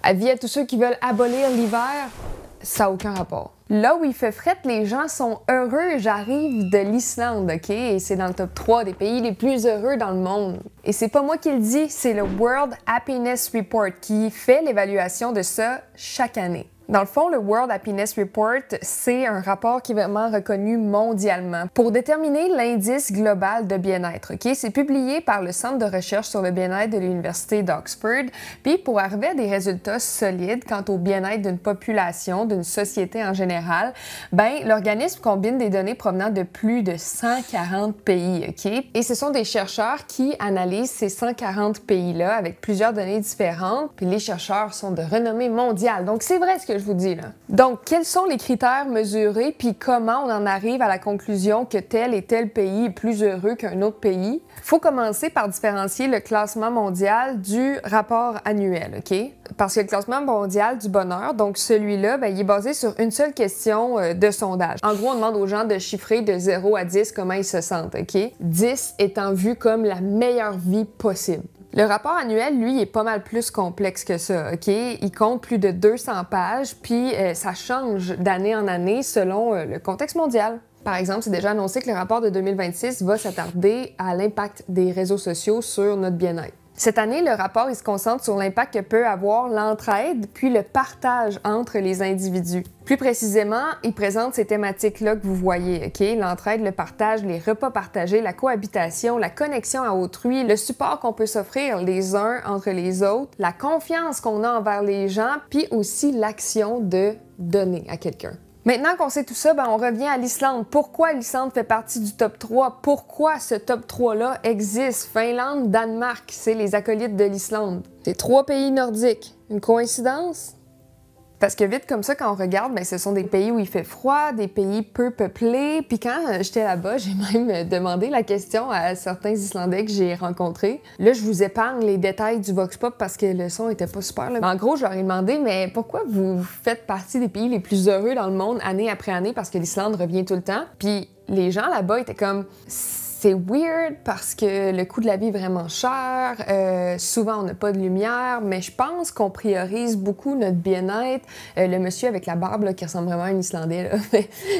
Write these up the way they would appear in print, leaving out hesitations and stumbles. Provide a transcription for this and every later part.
Avis à tous ceux qui veulent abolir l'hiver, ça n'a aucun rapport. Là où il fait fret, les gens sont heureux. J'arrive de l'Islande, OK? Et c'est dans le top 3 des pays les plus heureux dans le monde. Et c'est pas moi qui le dis, c'est le World Happiness Report qui fait l'évaluation de ça chaque année. Dans le fond, le World Happiness Report, c'est un rapport qui est vraiment reconnu mondialement pour déterminer l'indice global de bien-être. OK? C'est publié par le Centre de recherche sur le bien-être de l'Université d'Oxford. Puis pour arriver à des résultats solides quant au bien-être d'une population, d'une société en général, l'organisme combine des données provenant de plus de 140 pays. OK? Et ce sont des chercheurs qui analysent ces 140 pays-là avec plusieurs données différentes. Puis les chercheurs sont de renommée mondiale. Donc c'est vrai ce que je vous dis là. Donc, quels sont les critères mesurés puis comment on en arrive à la conclusion que tel et tel pays est plus heureux qu'un autre pays? Faut commencer par différencier le classement mondial du rapport annuel, OK? Parce que le classement mondial du bonheur, donc celui-là, il est basé sur une seule question de sondage. En gros, on demande aux gens de chiffrer de 0 à 10 comment ils se sentent, OK? 10 étant vu comme la meilleure vie possible. Le rapport annuel, lui, est pas mal plus complexe que ça, OK? Il compte plus de 200 pages, puis ça change d'année en année selon le contexte mondial. Par exemple, c'est déjà annoncé que le rapport de 2026 va s'attarder à l'impact des réseaux sociaux sur notre bien-être. Cette année, le rapport il se concentre sur l'impact que peut avoir l'entraide puis le partage entre les individus. Plus précisément, il présente ces thématiques-là que vous voyez, OK? L'entraide, le partage, les repas partagés, la cohabitation, la connexion à autrui, le support qu'on peut s'offrir les uns entre les autres, la confiance qu'on a envers les gens, puis aussi l'action de donner à quelqu'un. Maintenant qu'on sait tout ça, on revient à l'Islande. Pourquoi l'Islande fait partie du top 3? Pourquoi ce top 3-là existe? Finlande, Danemark, c'est les acolytes de l'Islande. C'est 3 pays nordiques. Une coïncidence? Parce que vite comme ça, quand on regarde, ce sont des pays où il fait froid, des pays peu peuplés. Puis quand j'étais là-bas, j'ai même demandé la question à certains Islandais que j'ai rencontrés. Là, je vous épargne les détails du Vox Pop parce que le son était pas super. Là. En gros, je leur ai demandé, mais pourquoi vous faites partie des pays les plus heureux dans le monde année après année parce que l'Islande revient tout le temps? Puis les gens là-bas étaient comme... C'est weird parce que le coût de la vie est vraiment cher, souvent on n'a pas de lumière, mais je pense qu'on priorise beaucoup notre bien-être. Le monsieur avec la barbe là, qui ressemble vraiment à un Islandais, là,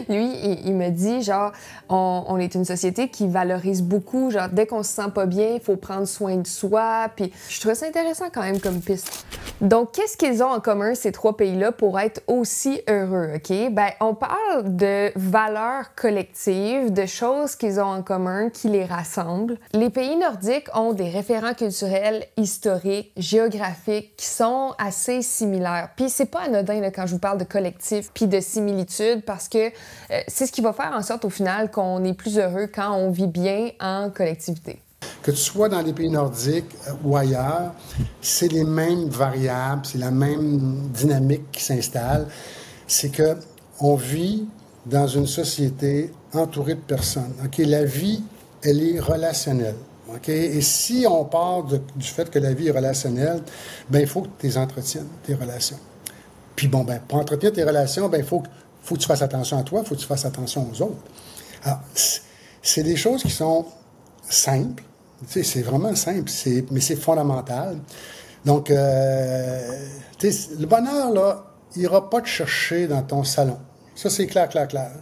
lui, il me dit genre, on est une société qui valorise beaucoup, genre dès qu'on se sent pas bien, il faut prendre soin de soi, puis je trouve ça intéressant quand même comme piste. Donc, qu'est-ce qu'ils ont en commun, ces 3 pays-là, pour être aussi heureux, OK? On parle de valeurs collectives, de choses qu'ils ont en commun, qui les rassemblent. Les pays nordiques ont des référents culturels, historiques, géographiques qui sont assez similaires. Puis c'est pas anodin là, quand je vous parle de collectif puis de similitudes parce que c'est ce qui va faire en sorte au final qu'on est plus heureux quand on vit bien en collectivité. Que tu sois dans les pays nordiques ou ailleurs, c'est les mêmes variables, c'est la même dynamique qui s'installe. C'est que on vit dans une société entourée de personnes. OK, la vie, elle est relationnelle. OK? Et si on part du fait que la vie est relationnelle, il faut que tu les entretiennes, tes relations. Puis pour entretenir tes relations, il faut que tu fasses attention à toi, il faut que tu fasses attention aux autres. Alors, c'est des choses qui sont simples. C'est vraiment simple, mais c'est fondamental. Donc, le bonheur, là, il n'ira pas te chercher dans ton salon. Ça, c'est clair.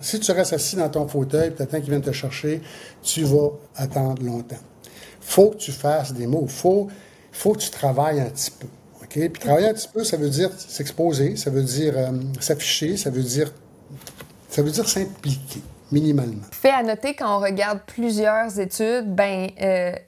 Si tu restes assis dans ton fauteuil et tu attends qu'il vienne te chercher, tu vas attendre longtemps. Faut que tu fasses des mots. Faut que tu travailles un petit peu. OK? Puis travailler un petit peu, ça veut dire s'exposer, ça veut dire s'afficher, ça veut dire s'impliquer. Minimalement. Fait à noter, quand on regarde plusieurs études,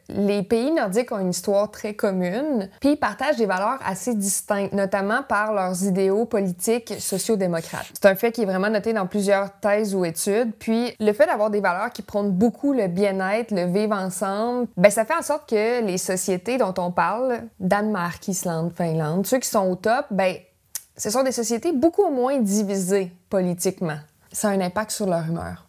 les pays nordiques ont une histoire très commune, puis ils partagent des valeurs assez distinctes, notamment par leurs idéaux politiques sociaux-démocrates. C'est un fait qui est vraiment noté dans plusieurs thèses ou études, puis le fait d'avoir des valeurs qui prônent beaucoup le bien-être, le vivre ensemble, ça fait en sorte que les sociétés dont on parle, Danemark, Islande, Finlande, ceux qui sont au top, ce sont des sociétés beaucoup moins divisées politiquement. Ça a un impact sur leur humeur.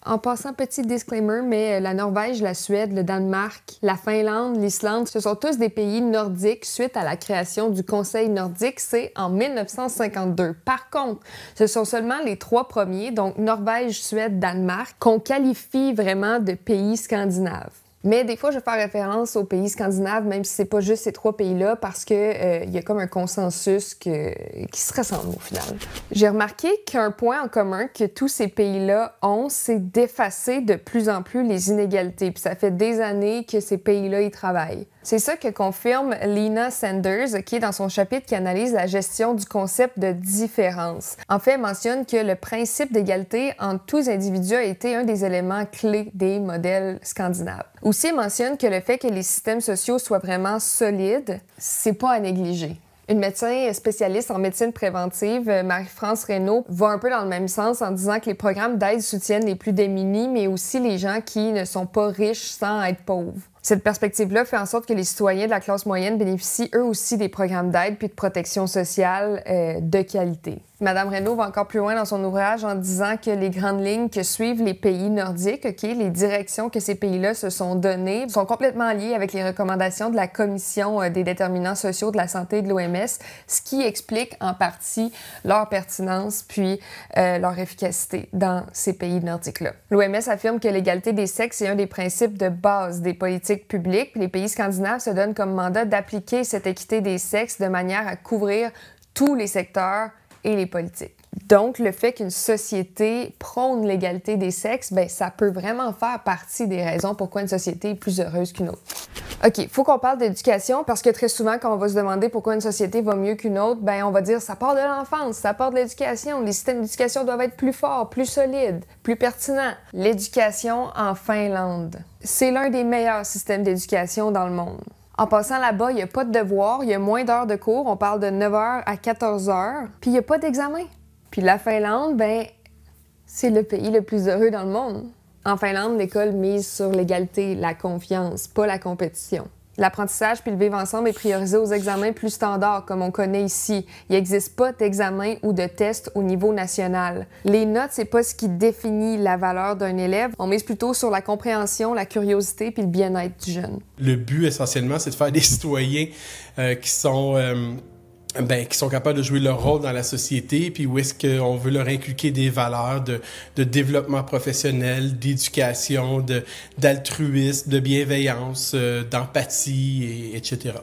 En passant, petit disclaimer, mais la Norvège, la Suède, le Danemark, la Finlande, l'Islande, ce sont tous des pays nordiques suite à la création du Conseil nordique, c'est en 1952. Par contre, ce sont seulement les 3 premiers, donc Norvège, Suède, Danemark, qu'on qualifie vraiment de pays scandinaves. Mais des fois, je vais faire référence aux pays scandinaves, même si c'est pas juste ces 3 pays-là, parce que y a comme un consensus qui se ressemble au final. J'ai remarqué qu'un point en commun que tous ces pays-là ont, c'est d'effacer de plus en plus les inégalités. Puis ça fait des années que ces pays-là y travaillent. C'est ça que confirme Lena Sanders, qui est dans son chapitre qui analyse la gestion du concept de différence. En fait, elle mentionne que le principe d'égalité entre tous les individus a été un des éléments clés des modèles scandinaves. Aussi, elle mentionne que le fait que les systèmes sociaux soient vraiment solides, c'est pas à négliger. Une médecin spécialiste en médecine préventive, Marie-France Reynaud, va un peu dans le même sens en disant que les programmes d'aide soutiennent les plus démunis, mais aussi les gens qui ne sont pas riches sans être pauvres. Cette perspective-là fait en sorte que les citoyens de la classe moyenne bénéficient eux aussi des programmes d'aide puis de protection sociale de qualité. Madame Reynaud va encore plus loin dans son ouvrage en disant que les grandes lignes que suivent les pays nordiques, les directions que ces pays-là se sont données, sont complètement liées avec les recommandations de la Commission des déterminants sociaux de la santé de l'OMS, ce qui explique en partie leur pertinence puis leur efficacité dans ces pays nordiques-là. L'OMS affirme que l'égalité des sexes est un des principes de base des politiques publiques, puis les pays scandinaves se donnent comme mandat d'appliquer cette équité des sexes de manière à couvrir tous les secteurs et les politiques. Donc, le fait qu'une société prône l'égalité des sexes, ben ça peut vraiment faire partie des raisons pourquoi une société est plus heureuse qu'une autre. OK, il faut qu'on parle d'éducation parce que très souvent, quand on va se demander pourquoi une société va mieux qu'une autre, ben on va dire ça part de l'enfance, ça part de l'éducation. Les systèmes d'éducation doivent être plus forts, plus solides, plus pertinents. L'éducation en Finlande, c'est l'un des meilleurs systèmes d'éducation dans le monde. En passant là-bas, il n'y a pas de devoirs, il y a moins d'heures de cours, on parle de 9h à 14h, puis il n'y a pas d'examen. Puis la Finlande, ben, c'est le pays le plus heureux dans le monde. En Finlande, l'école mise sur l'égalité, la confiance, pas la compétition. L'apprentissage puis le vivre ensemble est priorisé aux examens plus standards, comme on connaît ici. Il n'existe pas d'examen ou de test au niveau national. Les notes, c'est pas ce qui définit la valeur d'un élève. On mise plutôt sur la compréhension, la curiosité puis le bien-être du jeune. Le but, essentiellement, c'est de faire des citoyens qui sont capables de jouer leur rôle dans la société, puis où est-ce qu'on veut leur inculquer des valeurs de développement professionnel, d'éducation, d'altruisme, de bienveillance, d'empathie, etc.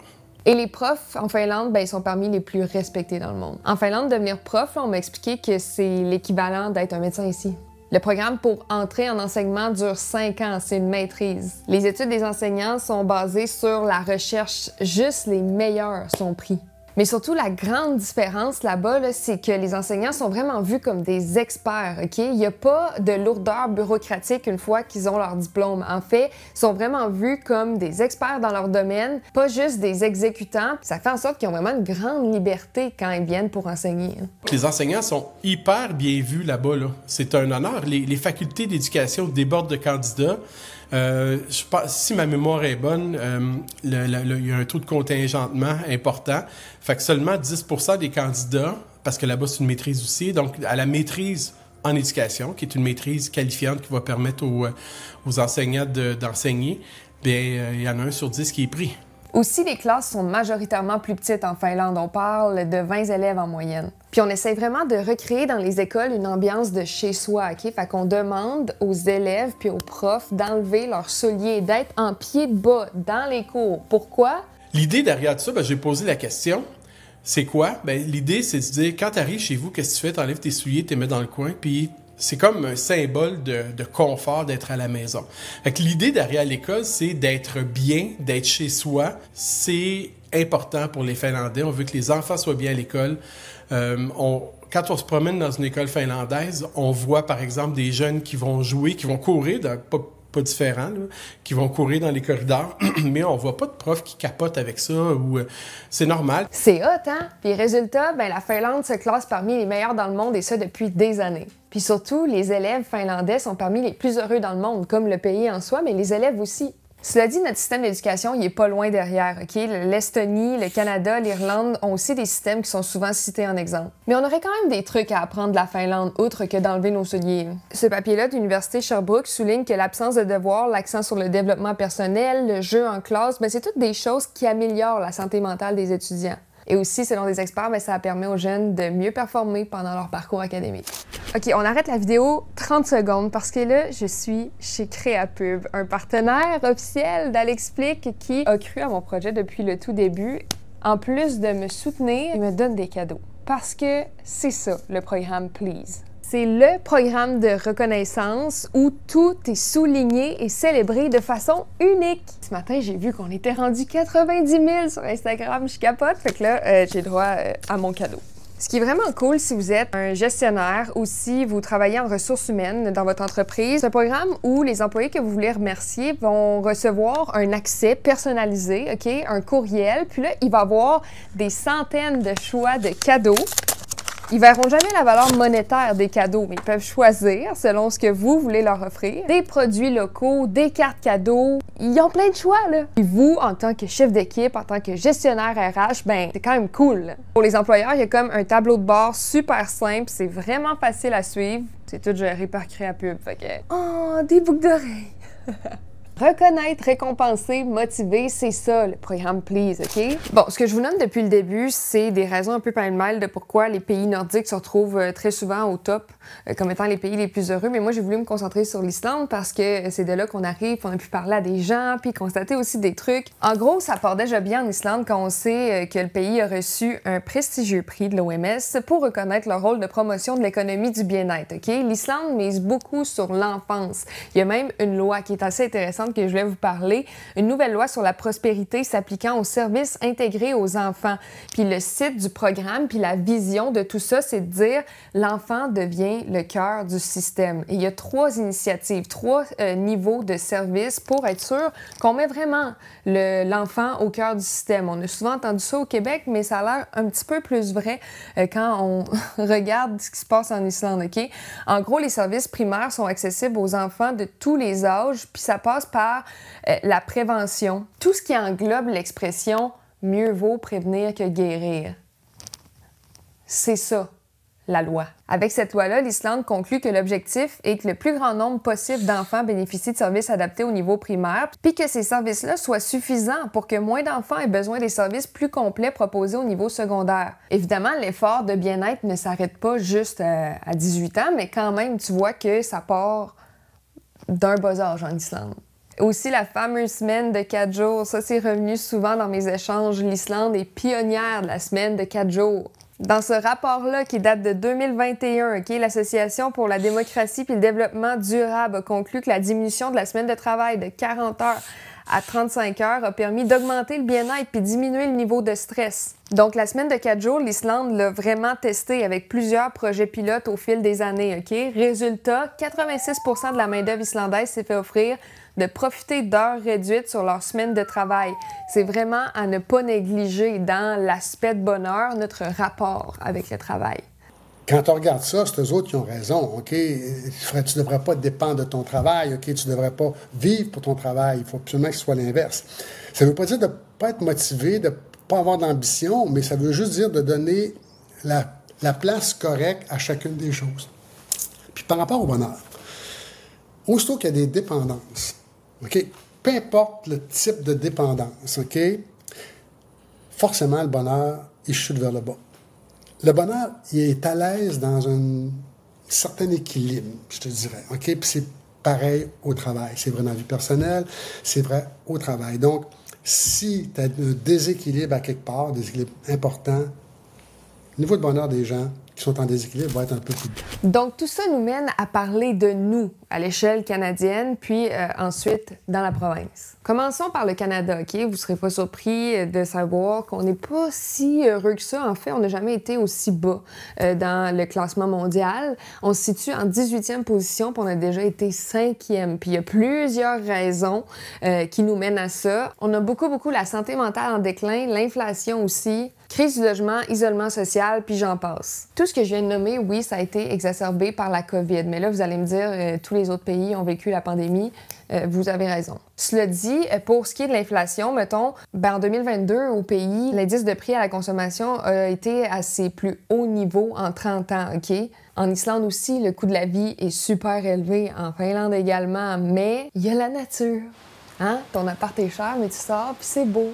Et les profs en Finlande, ben, ils sont parmi les plus respectés dans le monde. En Finlande, devenir prof, là, on m'a expliqué que c'est l'équivalent d'être un médecin ici. Le programme pour entrer en enseignement dure 5 ans, c'est une maîtrise. Les études des enseignants sont basées sur la recherche, juste les meilleurs sont pris. Mais surtout, la grande différence là-bas, là, c'est que les enseignants sont vraiment vus comme des experts, OK? Il n'y a pas de lourdeur bureaucratique une fois qu'ils ont leur diplôme. En fait, ils sont vraiment vus comme des experts dans leur domaine, pas juste des exécutants. Ça fait en sorte qu'ils ont vraiment une grande liberté quand ils viennent pour enseigner. Les enseignants sont hyper bien vus là-bas, là. C'est un honneur. Les facultés d'éducation débordent de candidats. Je pense, si ma mémoire est bonne, il y a un taux de contingentement important. Fait que seulement 10% des candidats, parce que là-bas c'est une maîtrise aussi, donc à la maîtrise en éducation, qui est une maîtrise qualifiante qui va permettre aux enseignants d'enseigner, bien, il y en a 1 sur 10 qui est pris. Aussi, les classes sont majoritairement plus petites en Finlande. On parle de 20 élèves en moyenne. Puis on essaie vraiment de recréer dans les écoles une ambiance de chez-soi, OK? Fait qu'on demande aux élèves puis aux profs d'enlever leurs souliers, d'être en pied de bas dans les cours. Pourquoi? L'idée derrière ça, j'ai posé la question. C'est quoi? L'idée, c'est de se dire, quand tu arrives chez vous, qu'est-ce que tu fais? Tu enlèves tes souliers, tu les mets dans le coin, puis c'est comme un symbole de confort d'être à la maison. Fait que l'idée derrière l'école, c'est d'être bien, d'être chez soi. C'est important pour les Finlandais. On veut que les enfants soient bien à l'école. Quand on se promène dans une école finlandaise, on voit par exemple des jeunes qui vont jouer, qui vont courir, pas différents, là, qui vont courir dans les corridors, mais on voit pas de profs qui capotent avec ça, ou c'est normal. C'est hot, hein? Puis résultat, la Finlande se classe parmi les meilleurs dans le monde, et ça depuis des années. Puis surtout, les élèves finlandais sont parmi les plus heureux dans le monde, comme le pays en soi, mais les élèves aussi. Cela dit, notre système d'éducation, il est pas loin derrière, OK? L'Estonie, le Canada, l'Irlande ont aussi des systèmes qui sont souvent cités en exemple. Mais on aurait quand même des trucs à apprendre de la Finlande, outre que d'enlever nos souliers. Ce papier-là de l'Université Sherbrooke souligne que l'absence de devoirs, l'accent sur le développement personnel, le jeu en classe, c'est toutes des choses qui améliorent la santé mentale des étudiants. Et aussi, selon des experts, bien, ça permet aux jeunes de mieux performer pendant leur parcours académique. OK, on arrête la vidéo 30 secondes parce que là, je suis chez Créapub, un partenaire officiel d'Alexplique qui a cru à mon projet depuis le tout début. En plus de me soutenir, il me donne des cadeaux. Parce que c'est ça, le programme Please. C'est le programme de reconnaissance où tout est souligné et célébré de façon unique. Ce matin, j'ai vu qu'on était rendu 90 000 sur Instagram. Je capote, fait que là, j'ai droit à mon cadeau. Ce qui est vraiment cool si vous êtes un gestionnaire ou si vous travaillez en ressources humaines dans votre entreprise, c'est un programme où les employés que vous voulez remercier vont recevoir un accès personnalisé, OK, un courriel, puis là, il va y avoir des centaines de choix de cadeaux. Ils verront jamais la valeur monétaire des cadeaux, mais ils peuvent choisir selon ce que vous voulez leur offrir. Des produits locaux, des cartes cadeaux, ils ont plein de choix, là. Et vous, en tant que chef d'équipe, en tant que gestionnaire RH, ben c'est quand même cool, là. Pour les employeurs, il y a comme un tableau de bord super simple, c'est vraiment facile à suivre. C'est tout géré par Créapub, fait que... Oh, des boucles d'oreilles! Reconnaître, récompenser, motiver, c'est ça le programme Please, OK? Bon, ce que je vous nomme depuis le début, c'est des raisons un peu pêle-mêle de pourquoi les pays nordiques se retrouvent très souvent au top comme étant les pays les plus heureux. Mais moi, j'ai voulu me concentrer sur l'Islande parce que c'est de là qu'on arrive, qu'on a pu parler à des gens, puis constater aussi des trucs. En gros, ça part déjà bien en Islande quand on sait que le pays a reçu un prestigieux prix de l'OMS pour reconnaître leur rôle de promotion de l'économie du bien-être, OK? L'Islande mise beaucoup sur l'enfance. Il y a même une loi qui est assez intéressante que je voulais vous parler, une nouvelle loi sur la prospérité s'appliquant aux services intégrés aux enfants. Puis le site du programme, puis la vision de tout ça, c'est de dire l'enfant devient le cœur du système. Et il y a 3 initiatives, 3 niveaux de services pour être sûr qu'on met vraiment l'enfant au cœur du système. On a souvent entendu ça au Québec, mais ça a l'air un petit peu plus vrai quand on regarde ce qui se passe en Islande, OK? En gros, les services primaires sont accessibles aux enfants de tous les âges, puis ça passe par la prévention. Tout ce qui englobe l'expression « mieux vaut prévenir que guérir ». C'est ça, la loi. Avec cette loi-là, l'Islande conclut que l'objectif est que le plus grand nombre possible d'enfants bénéficient de services adaptés au niveau primaire, puis que ces services-là soient suffisants pour que moins d'enfants aient besoin des services plus complets proposés au niveau secondaire. Évidemment, l'effort de bien-être ne s'arrête pas juste à 18 ans, mais quand même, tu vois que ça part d'un bas âge en Islande. Aussi, la fameuse semaine de 4 jours, ça c'est revenu souvent dans mes échanges. L'Islande est pionnière de la semaine de 4 jours. Dans ce rapport-là, qui date de 2021, OK, l'Association pour la démocratie et le développement durable a conclu que la diminution de la semaine de travail de 40 heures à 35 heures a permis d'augmenter le bien-être puis diminuer le niveau de stress. Donc, la semaine de 4 jours, l'Islande l'a vraiment testé avec plusieurs projets pilotes au fil des années, OK? Résultat, 86% de la main-d'œuvre islandaise s'est fait offrir de profiter d'heures réduites sur leur semaine de travail. C'est vraiment à ne pas négliger dans l'aspect de bonheur notre rapport avec le travail. Quand on regarde ça, c'est eux autres qui ont raison, OK? Tu ne devrais pas dépendre de ton travail, OK? Tu ne devrais pas vivre pour ton travail. Il faut absolument que ce soit l'inverse. Ça ne veut pas dire de ne pas être motivé, de ne pas avoir d'ambition, mais ça veut juste dire de donner la place correcte à chacune des choses. Puis par rapport au bonheur, aussitôt qu'il y a des dépendances, OK? Peu importe le type de dépendance, OK? Forcément, le bonheur, il chute vers le bas. Le bonheur, il est à l'aise dans un certain équilibre, je te dirais. OK? Puis c'est pareil au travail. C'est vrai dans la vie personnelle, c'est vrai au travail. Donc, si tu as un déséquilibre à quelque part, un déséquilibre important, le niveau de bonheur des gens qui sont en déséquilibre va être un peu plus bas. Donc, tout ça nous mène à parler de nous à l'échelle canadienne, puis ensuite dans la province. Commençons par le Canada, OK? Vous ne serez pas surpris de savoir qu'on n'est pas si heureux que ça. En fait, on n'a jamais été aussi bas dans le classement mondial. On se situe en 18e position, puis on a déjà été 5e. Puis il y a plusieurs raisons qui nous mènent à ça. On a beaucoup la santé mentale en déclin, l'inflation aussi, crise du logement, isolement social, puis j'en passe. Tout ce que je viens de nommer, oui, ça a été exacerbé par la COVID. Mais là, vous allez me dire, tous les autres pays ont vécu la pandémie. Vous avez raison. Cela dit, pour ce qui est de l'inflation, mettons, en 2022, au pays, l'indice de prix à la consommation a été à ses plus hauts niveaux en 30 ans, OK? En Islande aussi, le coût de la vie est super élevé. En Finlande également. Mais il y a la nature. Hein? Ton appart est cher, mais tu sors, puis c'est beau.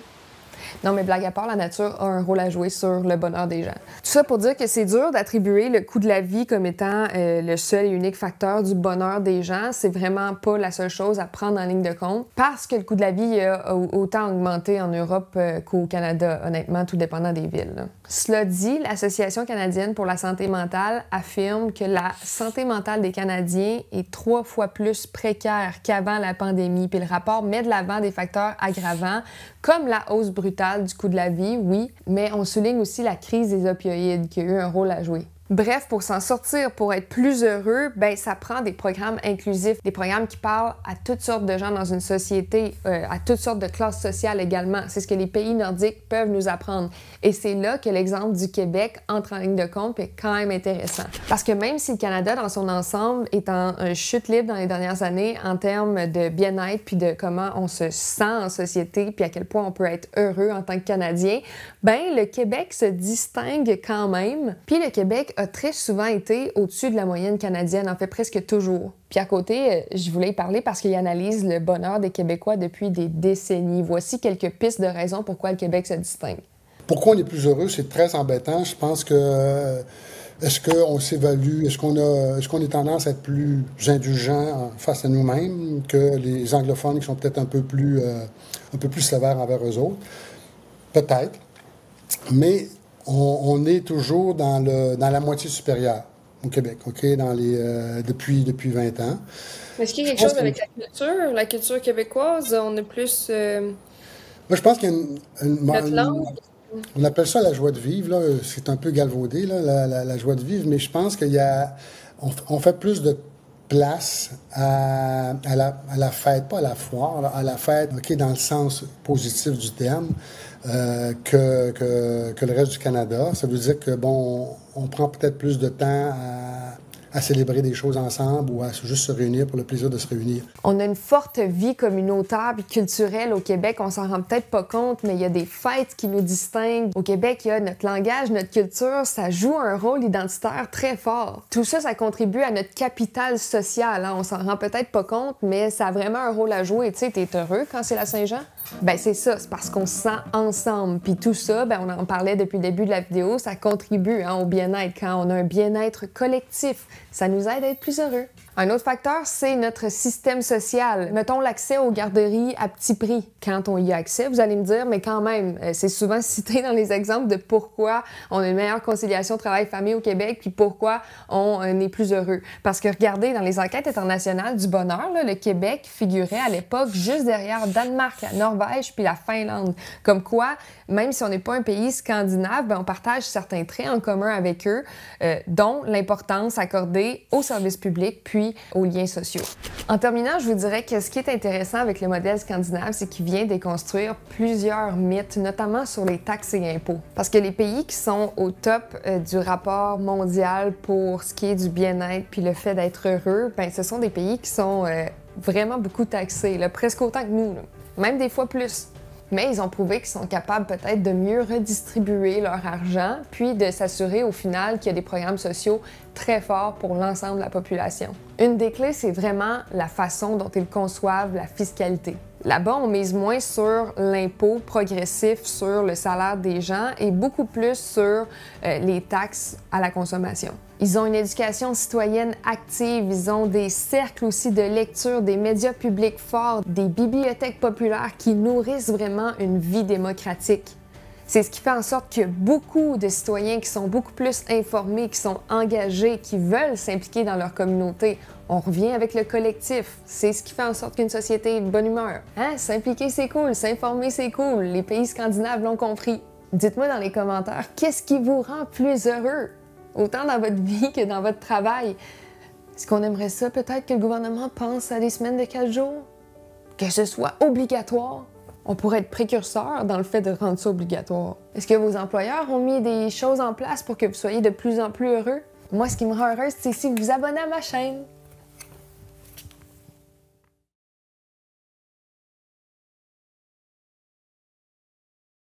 Non, mais blague à part, la nature a un rôle à jouer sur le bonheur des gens. Tout ça pour dire que c'est dur d'attribuer le coût de la vie comme étant le seul et unique facteur du bonheur des gens. C'est vraiment pas la seule chose à prendre en ligne de compte parce que le coût de la vie a autant augmenté en Europe qu'au Canada, honnêtement, tout dépendant des villes, là. Cela dit, l'Association canadienne pour la santé mentale affirme que la santé mentale des Canadiens est 3 fois plus précaire qu'avant la pandémie. Puis le rapport met de l'avant des facteurs aggravants, comme la hausse brutale du coût de la vie, oui, mais on souligne aussi la crise des opioïdes qui a eu un rôle à jouer. Bref, pour s'en sortir, pour être plus heureux, ben ça prend des programmes inclusifs, des programmes qui parlent à toutes sortes de gens dans une société, à toutes sortes de classes sociales également. C'est ce que les pays nordiques peuvent nous apprendre. Et c'est là que l'exemple du Québec entre en ligne de compte et est quand même intéressant. Parce que même si le Canada dans son ensemble est en chute libre dans les dernières années en termes de bien-être puis de comment on se sent en société puis à quel point on peut être heureux en tant que Canadien, ben le Québec se distingue quand même. Puis le Québec a très souvent été au-dessus de la moyenne canadienne, en fait presque toujours. Puis à côté, je voulais y parler parce qu'il analyse le bonheur des Québécois depuis des décennies. Voici quelques pistes de raisons pourquoi le Québec se distingue. Pourquoi on est plus heureux? C'est très embêtant. Je pense que est-ce qu'on s'évalue? Est-ce qu'on est tendance à être plus indulgent face à nous-mêmes que les anglophones qui sont peut-être un peu plus sévères envers eux autres? Peut-être. Mais on est toujours dans la moitié supérieure au Québec, OK, depuis 20 ans. Est-ce qu'il y a quelque chose avec la culture québécoise? On est plus... Moi, je pense qu'il y a notre langue? On appelle ça la joie de vivre, là. C'est un peu galvaudé, là, la joie de vivre, mais je pense on fait plus de place à la fête, pas à la foire, là, à la fête, OK, dans le sens positif du terme, que le reste du Canada. Ça veut dire que, bon, on prend peut-être plus de temps à célébrer des choses ensemble ou à juste se réunir pour le plaisir de se réunir. On a une forte vie communautaire et culturelle au Québec. On s'en rend peut-être pas compte, mais il y a des fêtes qui nous distinguent. Au Québec, il y a notre langage, notre culture. Ça joue un rôle identitaire très fort. Tout ça, ça contribue à notre capital social, hein. On s'en rend peut-être pas compte, mais ça a vraiment un rôle à jouer. Tu sais, t'es heureux quand c'est la Saint-Jean? Ben c'est ça, c'est parce qu'on se sent ensemble. Puis tout ça, ben on en parlait depuis le début de la vidéo, ça contribue au bien-être. Quand on a un bien-être collectif, ça nous aide à être plus heureux. Un autre facteur, c'est notre système social. Mettons l'accès aux garderies à petit prix. Quand on y a accès, vous allez me dire, mais quand même, c'est souvent cité dans les exemples de pourquoi on a une meilleure conciliation travail-famille au Québec, puis pourquoi on est plus heureux. Parce que regardez, dans les enquêtes internationales du bonheur, là, le Québec figurait à l'époque juste derrière Danemark, la Norvège, puis la Finlande. Comme quoi, même si on n'est pas un pays scandinave, ben on partage certains traits en commun avec eux, dont l'importance accordée aux services publics, puis aux liens sociaux. En terminant, je vous dirais que ce qui est intéressant avec le modèle scandinave, c'est qu'il vient déconstruire plusieurs mythes, notamment sur les taxes et impôts. Parce que les pays qui sont au top du rapport mondial pour ce qui est du bien-être puis le fait d'être heureux, ben ce sont des pays qui sont vraiment beaucoup taxés, là, presque autant que nous, là. Même des fois plus. Mais ils ont prouvé qu'ils sont capables peut-être de mieux redistribuer leur argent, puis de s'assurer au final qu'il y a des programmes sociaux très forts pour l'ensemble de la population. Une des clés, c'est vraiment la façon dont ils conçoivent la fiscalité. Là-bas, on mise moins sur l'impôt progressif sur le salaire des gens et beaucoup plus sur les taxes à la consommation. Ils ont une éducation citoyenne active, ils ont des cercles aussi de lecture, des médias publics forts, des bibliothèques populaires qui nourrissent vraiment une vie démocratique. C'est ce qui fait en sorte qu'il y a beaucoup de citoyens qui sont beaucoup plus informés, qui sont engagés, qui veulent s'impliquer dans leur communauté. On revient avec le collectif. C'est ce qui fait en sorte qu'une société est de bonne humeur. Hein? S'impliquer, c'est cool. S'informer, c'est cool. Les pays scandinaves l'ont compris. Dites-moi dans les commentaires, qu'est-ce qui vous rend plus heureux? Autant dans votre vie que dans votre travail. Est-ce qu'on aimerait ça peut-être que le gouvernement pense à des semaines de 4 jours? Que ce soit obligatoire? On pourrait être précurseur dans le fait de rendre ça obligatoire. Est-ce que vos employeurs ont mis des choses en place pour que vous soyez de plus en plus heureux? Moi, ce qui me rend heureuse, c'est si vous vous abonnez à ma chaîne.